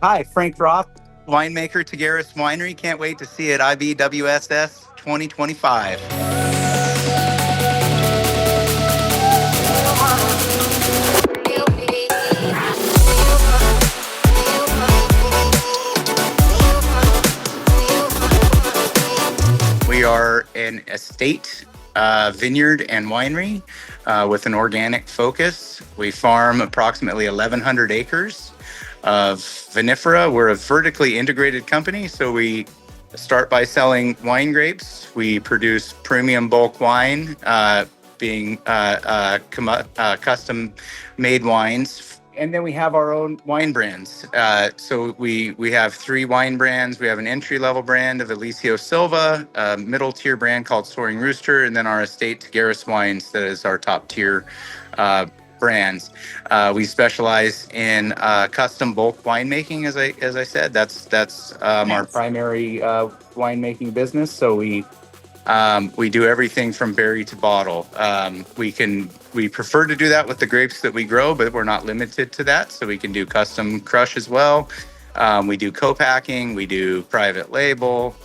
Hi, Frank Roth, winemaker, Tagaris Winery. Can't wait to see you at IBWSS 2025. We are an estate, vineyard, and winery with an organic focus. We farm approximately 1,100 acres of vinifera. We're a vertically integrated company, so we start by selling wine grapes. We produce premium bulk wine, being custom made wines. And then we have our own wine brands. So we have three wine brands. We have an entry level brand of Alicio Silva, a middle tier brand called Soaring Rooster, and then our estate Tagaris Wines, that is our top tier brands. We specialize in custom bulk winemaking, as I said. That's our primary winemaking business. So we do everything from berry to bottle. We prefer to do that with the grapes that we grow, but we're not limited to that. So we can do custom crush as well. We do co-packing, we do private label,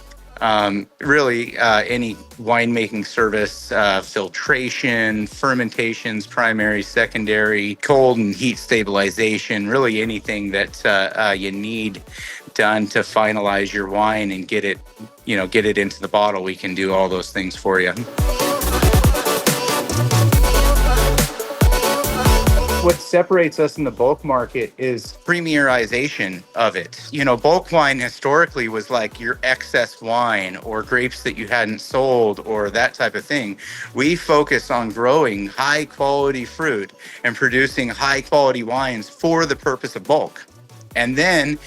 really any winemaking service, filtration, fermentations, primary, secondary, cold and heat stabilization, really anything that you need done to finalize your wine and get it into the bottle. We can do all those things for you. What separates us in the bulk market is premierization of it. Bulk wine historically was like your excess wine or grapes that you hadn't sold or that type of thing. We focus on growing high quality fruit and producing high quality wines for the purpose of bulk. And then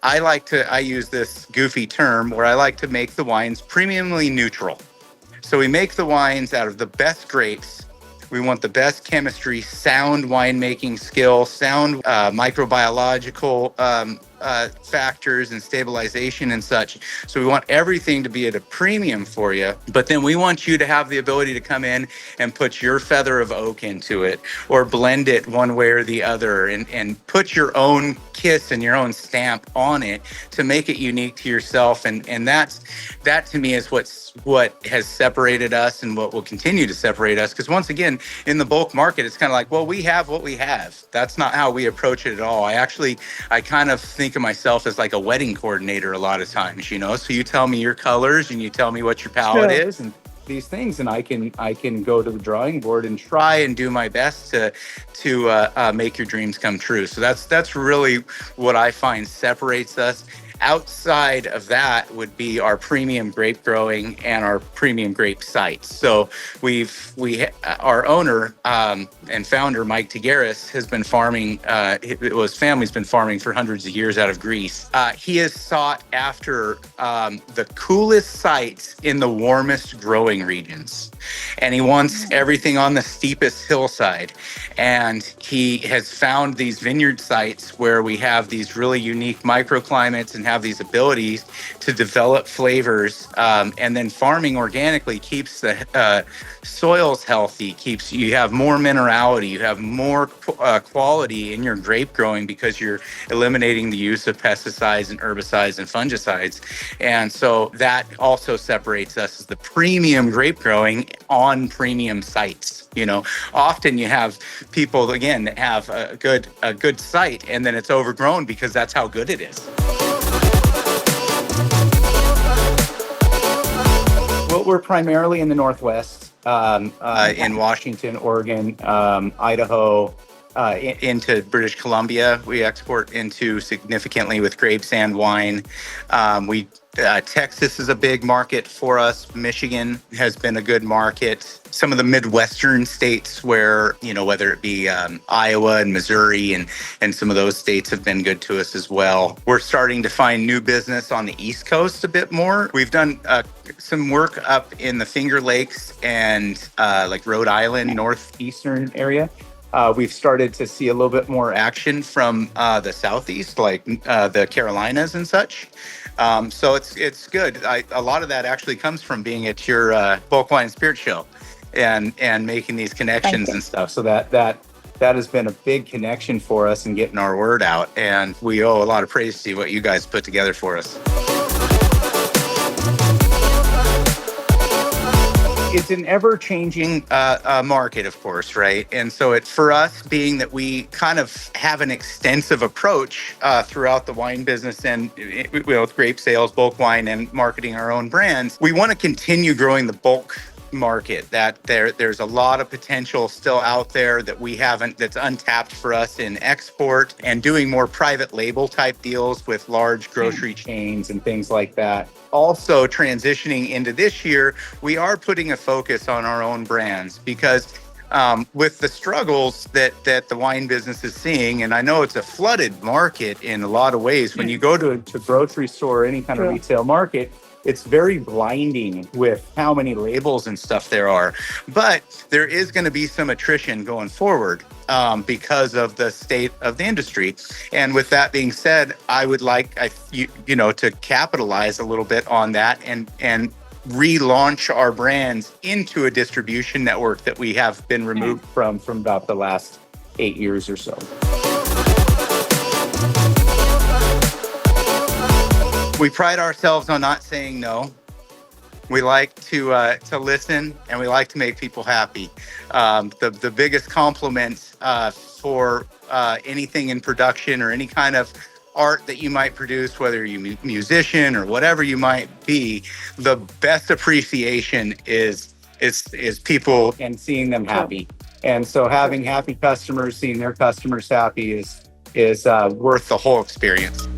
I use this goofy term where I like to make the wines premiumly neutral. So we make the wines out of the best grapes. We want the best chemistry, sound winemaking skill, sound microbiological factors and stabilization and such. So we want everything to be at a premium for you, but then we want you to have the ability to come in and put your feather of oak into it or blend it one way or the other and put your own kiss and your own stamp on it to make it unique to yourself. And that to me is what has separated us and what will continue to separate us. Because once again, in the bulk market, it's kind of like, well, we have what we have. That's not how we approach it at all. I kind of think of myself as like a wedding coordinator a lot of times, so you tell me your colors and you tell me what your palette is and these things, and I can go to the drawing board and try and do my best to make your dreams come true. So that's really what I find separates us. Outside of that would be our premium grape growing and our premium grape sites. So our owner and founder, Mike Tagaris, has been farming, his family's been farming for hundreds of years out of Greece. He has sought after the coolest sites in the warmest growing regions. And he wants everything on the steepest hillside. And he has found these vineyard sites where we have these really unique microclimates and have these abilities to develop flavors. And then farming organically keeps the soils healthy, you have more minerality, you have more quality in your grape growing because you're eliminating the use of pesticides and herbicides and fungicides. And so that also separates us as the premium grape growing on premium sites. Often you have people, again, that have a good site and then it's overgrown because that's how good it is. Well, we're primarily in the Northwest, in Washington, Oregon, Idaho, into British Columbia. We export into significantly with grapes and wine. Texas is a big market for us. Michigan has been a good market. Some of the Midwestern states where, whether it be Iowa and Missouri and some of those states have been good to us as well. We're starting to find new business on the East Coast a bit more. We've done some work up in the Finger Lakes and like Rhode Island, northeastern area. We've started to see a little bit more action from the Southeast, like the Carolinas and such. So it's good. A lot of that actually comes from being at your bulk wine and spirit show and making these connections and stuff. So that that has been a big connection for us in getting our word out. And we owe a lot of praise to what you guys put together for us. It's an ever-changing market, of course, right? And so it's for us, being that we kind of have an extensive approach throughout the wine business and with grape sales, bulk wine, and marketing our own brands. We want to continue growing the bulk market. That there's a lot of potential still out there that we haven't, that's untapped for us in export, and doing more private label type deals with large grocery chains and things like that. Also transitioning into this year, we are putting a focus on our own brands because with the struggles that the wine business is seeing, and I know it's a flooded market in a lot of ways. When you go to a grocery store or any kind of retail market, it's very blinding with how many labels and stuff there are. But there is going to be some attrition going forward because of the state of the industry. And with that being said, I would like to capitalize a little bit on that and relaunch our brands into a distribution network that we have been removed from about the last 8 years or so. We pride ourselves on not saying no. We like to listen, and we like to make people happy. The biggest compliment for anything in production or any kind of art that you might produce, whether you're a musician or whatever you might be, the best appreciation is people and seeing them happy. And so having happy customers, seeing their customers happy is worth the whole experience.